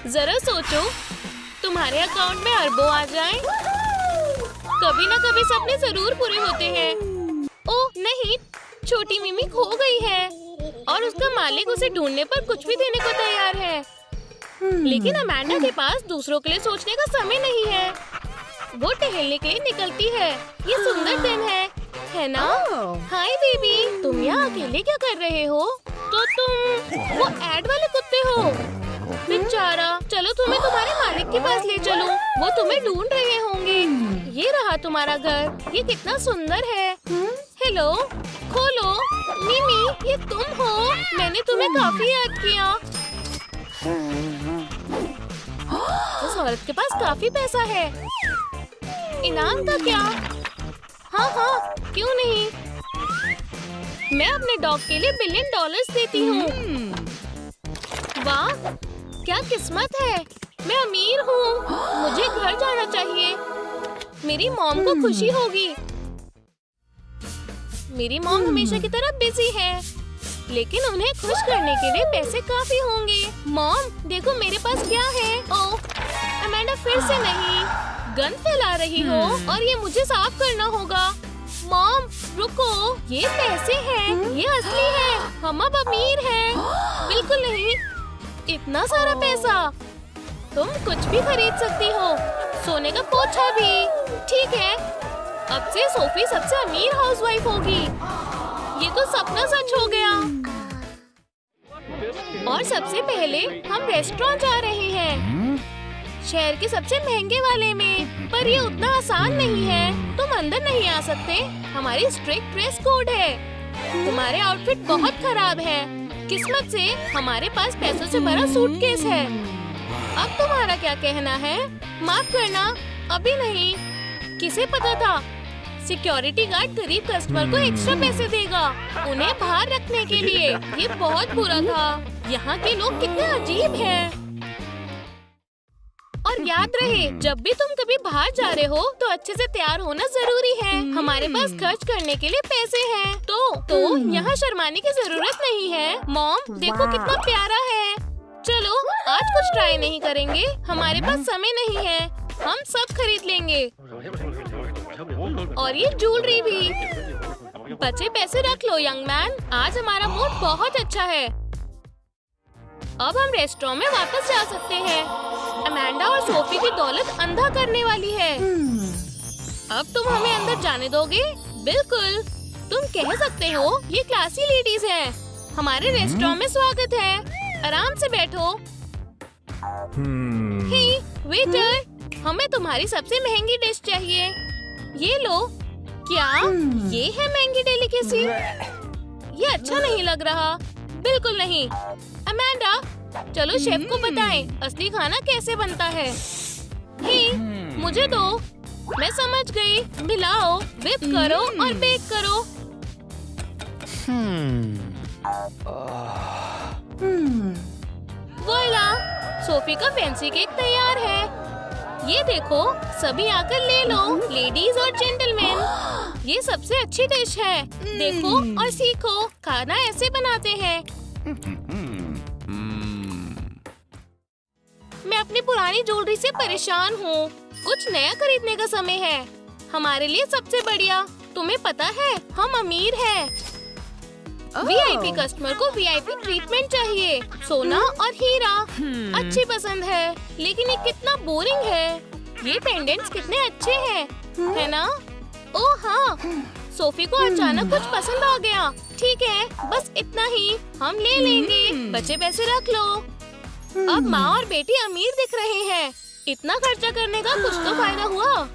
जरा सोचो, तुम्हारे अकाउंट में अरबों आ जाएं। कभी ना कभी सपने जरूर पूरे होते हैं। ओह नहीं, छोटी मिमी खो गई है और उसका मालिक उसे ढूंढने पर कुछ भी देने को तैयार है। लेकिन अमांडा के पास दूसरों के लिए सोचने का समय नहीं है। वो टहलने के लिए निकलती है। ये सुंदर दिन है ना? हाय बेबी, तुम यहाँ अकेले क्या कर रहे हो? तो तुम वो एड वाले कुत्ते हो? बेचारा, चलो तुम्हें तुम्हारे मालिक के पास ले चलो। वो तुम्हें ढूंढ रहे होंगे। ये रहा तुम्हारा घर। ये कितना सुंदर है। हेलो, खोलो। मिमी, ये तुम हो? मैंने तुम्हें काफी याद किया। उस औरत के पास काफी पैसा है। इनाम का क्या? हाँ, क्यों नहीं। मैं अपने डॉग के लिए $1 बिलियन देती हूँ। वाह, क्या किस्मत है। मैं अमीर हूँ। मुझे घर जाना चाहिए। मेरी मॉम को खुशी होगी। मेरी मॉम हमेशा की तरह बिजी है, लेकिन उन्हें खुश करने के लिए पैसे काफी होंगे। मॉम, देखो मेरे पास क्या है। ओह, अमांडा फिर से नहीं। गन फैला रही हो और ये मुझे साफ करना होगा। मॉम, रुको, ये पैसे हैं। ये असली है। हम अब अमीर हैं। बिल्कुल नहीं, इतना सारा पैसा। तुम कुछ भी खरीद सकती हो, सोने का पोछा भी। ठीक है, अब से सोफी सबसे अमीर हाउसवाइफ होगी। ये तो सपना सच हो गया। और सबसे पहले हम रेस्टोरेंट जा रहे हैं, शहर के सबसे महंगे वाले में। पर ये उतना आसान नहीं है। तुम अंदर नहीं आ सकते। हमारी स्ट्रिक्ट ड्रेस कोड है। तुम्हारे आउटफिट बहुत खराब है। किस्मत से हमारे पास पैसों से भरा सूटकेस है। अब तुम्हारा क्या कहना है? माफ करना, अभी नहीं। किसे पता था सिक्योरिटी गार्ड गरीब कस्टमर को एक्स्ट्रा पैसे देगा उन्हें बाहर रखने के लिए। ये बहुत बुरा था। यहाँ के लोग कितने अजीब हैं। और याद रहे, जब भी तुम कभी बाहर जा रहे हो तो अच्छे से तैयार होना जरूरी है। हमारे पास खर्च करने के लिए पैसे हैं, तो यहाँ शर्माने की जरूरत नहीं है। मॉम, देखो कितना प्यारा है। चलो, आज कुछ ट्राई नहीं करेंगे। हमारे पास समय नहीं है। हम सब खरीद लेंगे, और ये ज्वेलरी भी। बचे पैसे रख लो यंग मैन। आज हमारा मूड बहुत अच्छा है। अब हम रेस्टोरेंट में वापस जा सकते हैं। अमांडा और सोफी की दौलत अंधा करने वाली है। अब तुम हमें अंदर जाने दोगे? बिल्कुल, तुम कह सकते हो ये क्लासी लेडीज हैं। हमारे रेस्टोरेंट में स्वागत है। आराम से बैठो। हे वेटर, हमें तुम्हारी सबसे महंगी डिश चाहिए। ये लो। क्या ये है महंगी डेलिकेसी? ये अच्छा नहीं लग रहा। बिल्कुल नहीं। अमांडा, चलो शेफ को बताएं असली खाना कैसे बनता है। हे, मुझे दो। मैं समझ गई। मिलाओ, व्हिप करो और बेक करो। वोइला, सोफी का फैंसी केक तैयार है। ये देखो, सभी आकर ले लो, लेडीज और जेंटलमैन। ये सबसे अच्छी डिश है। देखो और सीखो, खाना ऐसे बनाते हैं। मैं अपनी पुरानी ज्वेलरी से परेशान हूँ। कुछ नया खरीदने का समय है। हमारे लिए सबसे बढ़िया। तुम्हें पता है, हम अमीर हैं। वीआईपी कस्टमर को वीआईपी ट्रीटमेंट चाहिए। सोना और हीरा अच्छी पसंद है, लेकिन ये कितना बोरिंग है। ये पेंडेंट्स कितने अच्छे हैं, है ना? ओह हाँ, सोफी को अचानक कुछ पसंद आ गया। ठीक है, बस इतना ही हम ले लेंगे। बचे पैसे रख लो। अब माँ और बेटी अमीर दिख रहे हैं। इतना खर्चा करने का कुछ तो फायदा हुआ।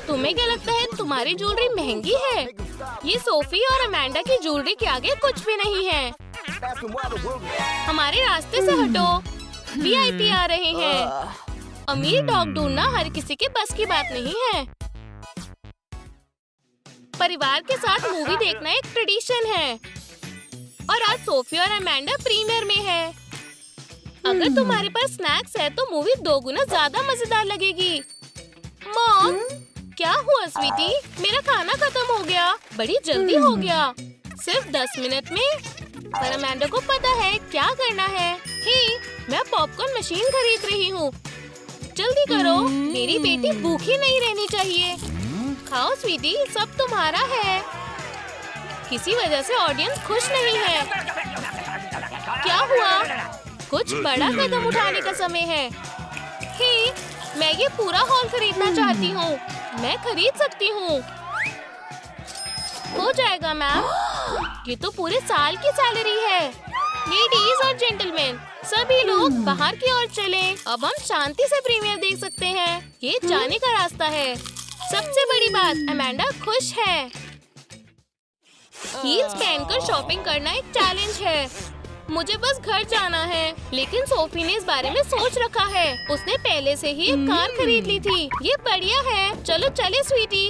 तुम्हें क्या लगता है तुम्हारी ज्वेलरी महंगी है? ये सोफी और अमांडा की ज्वेलरी के आगे कुछ भी नहीं है। हमारे रास्ते से हटो। वीआईपी आ रहे हैं। अमीर डॉग ढूंढना हर किसी के बस की बात नहीं है। परिवार के साथ मूवी देखना एक ट्रेडिशन है, और आज सोफी और अमांडा प्रीमियर में है। अगर तुम्हारे पास स्नैक्स है तो मूवी 2 गुना ज्यादा मजेदार लगेगी। मॉम, क्या हुआ स्वीटी? मेरा खाना खत्म हो गया। बड़ी जल्दी हो गया, सिर्फ 10 मिनट में। पर अमांडा को पता है क्या करना है। हे, मैं पॉपकॉर्न मशीन खरीद रही हूँ। जल्दी करो, मेरी बेटी भूखी नहीं रहनी चाहिए। खाओ स्वीटी, सब तुम्हारा है। किसी वजह से ऑडियंस खुश नहीं है। क्या हुआ? कुछ बड़ा कदम उठाने का समय है। हे, मैं ये पूरा हॉल खरीदना चाहती हूँ। मैं खरीद सकती हूँ। हो जाएगा मैम। ये तो पूरे साल की सैलरी है। लेडीज और जेंटलमैन, सभी लोग बाहर की ओर चलें। अब हम शांति से प्रीमियर देख सकते हैं। ये जाने का रास्ता है। सबसे बड़ी बात, अमेंडा खुश है। हील्स पहनकर शॉपिंग करना एक चैलेंज है। मुझे बस घर जाना है। लेकिन सोफी ने इस बारे में सोच रखा है। उसने पहले से ही एक कार खरीद ली थी। ये बढ़िया है। चलो चले स्वीटी।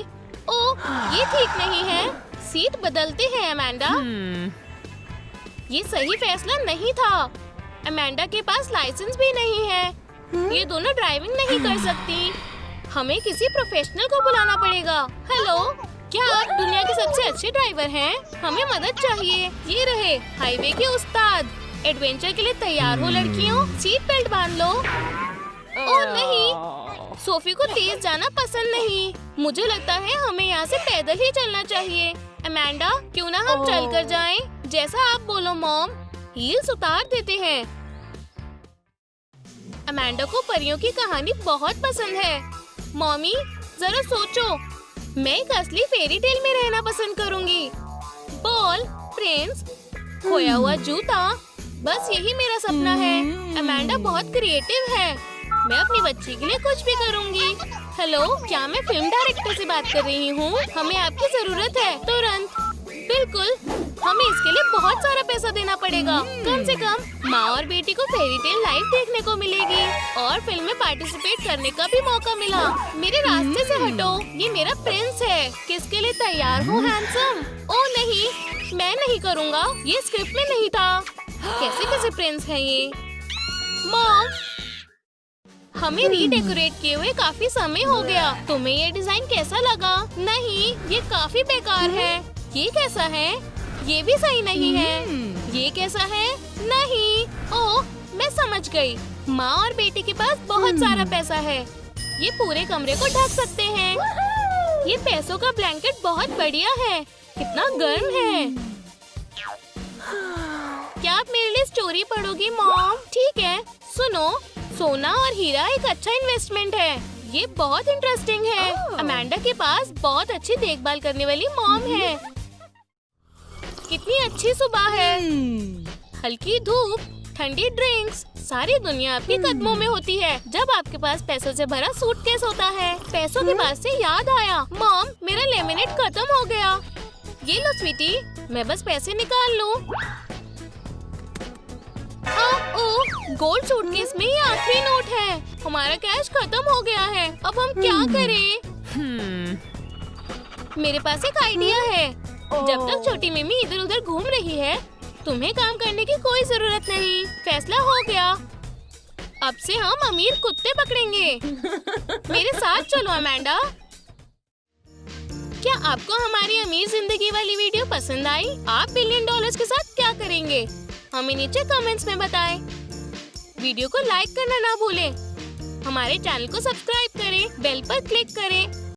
ओह, ये ठीक नहीं है। सीट बदलते हैं अमेंडा। ये सही फैसला नहीं था। अमेंडा के पास लाइसेंस भी नहीं है। ये दोनों ड्राइविंग नहीं कर सकती। हमें किसी प्रोफेशनल को बुलाना पड़ेगा। हेलो, क्या आप दुनिया के सबसे अच्छे ड्राइवर हैं? हमें मदद चाहिए। ये रहे हाईवे के उस्ताद। एडवेंचर के लिए तैयार हो लड़कियों? सीट बेल्ट बांध लो। ओह नहीं, सोफी को तेज जाना पसंद नहीं। मुझे लगता है हमें यहाँ से पैदल ही चलना चाहिए। अमेंडा, क्यों ना हम चल कर जाएं? जैसा आप बोलो मॉम। हील्स उतार देते हैं। अमेंडा को परियों की कहानी बहुत पसंद है। मॉमी, जरा सोचो, मैं एक असली फेरी टेल में रहना पसंद करूंगी। बॉल, प्रिंस, खोया हुआ जूता, बस यही मेरा सपना है। अमेंडा बहुत क्रिएटिव है। मैं अपनी बच्ची के लिए कुछ भी करूंगी। हेलो, क्या मैं फिल्म डायरेक्टर से बात कर रही हूँ? हमें आपकी जरूरत है तुरंत। बिल्कुल, हमें इसके लिए बहुत सारा पैसा देना पड़ेगा। कम से कम माँ और बेटी को फेरी टेल लाइव देखने को मिलेगी और फिल्म में पार्टिसिपेट करने का भी मौका मिला। मेरे रास्ते से हटो, ये मेरा प्रिंस है। किसके लिए तैयार हो हैंडसम? ओह नहीं, मैं नहीं करूँगा। ये स्क्रिप्ट में नहीं था। कैसे प्रिंस है ये? मॉम, हमें रीडेकोरेट किए हुए काफी समय हो गया। तुम्हें ये डिजाइन कैसा लगा? नहीं, ये काफी बेकार है। ये कैसा है? ये भी सही नहीं है। ये कैसा है? नहीं। ओह, मैं समझ गई। माँ और बेटी के पास बहुत सारा पैसा है। ये पूरे कमरे को ढक सकते हैं। ये पैसों का ब्लैंकेट बहुत बढ़िया है। कितना गर्म है। क्या आप मेरे लिए स्टोरी पढ़ोगी मॉम? ठीक है, सुनो। सोना और हीरा एक अच्छा इन्वेस्टमेंट है। ये बहुत इंटरेस्टिंग है। अमेंडा के पास बहुत अच्छी देखभाल करने वाली मॉम है। कितनी अच्छी सुबह है। हल्की धूप, ठंडी ड्रिंक्स, सारी दुनिया आपके कदमों में होती है जब आपके पास पैसों से भरा सूटकेस होता है। पैसों के पास से याद आया, मॉम, मेरा लेमिनेट खत्म हो गया। ये लो स्वीटी, मैं बस पैसे निकाल लूं। ओह, गोल्ड सूटकेस में ये आखिरी नोट है। हमारा कैश खत्म हो गया है। अब हम क्या करें? मेरे पास एक आइडिया है। जब तक छोटी मिमी इधर उधर घूम रही है, तुम्हें काम करने की कोई जरूरत नहीं। फैसला हो गया। अब से हम अमीर कुत्ते पकड़ेंगे। मेरे साथ चलो अमेंडा। क्या आपको हमारी अमीर जिंदगी वाली वीडियो पसंद आई? आप $1 बिलियन के साथ क्या करेंगे? हमें नीचे कमेंट्स में बताएं। वीडियो को लाइक करना ना भूलें। हमारे चैनल को सब्सक्राइब करें, बेल पर क्लिक करें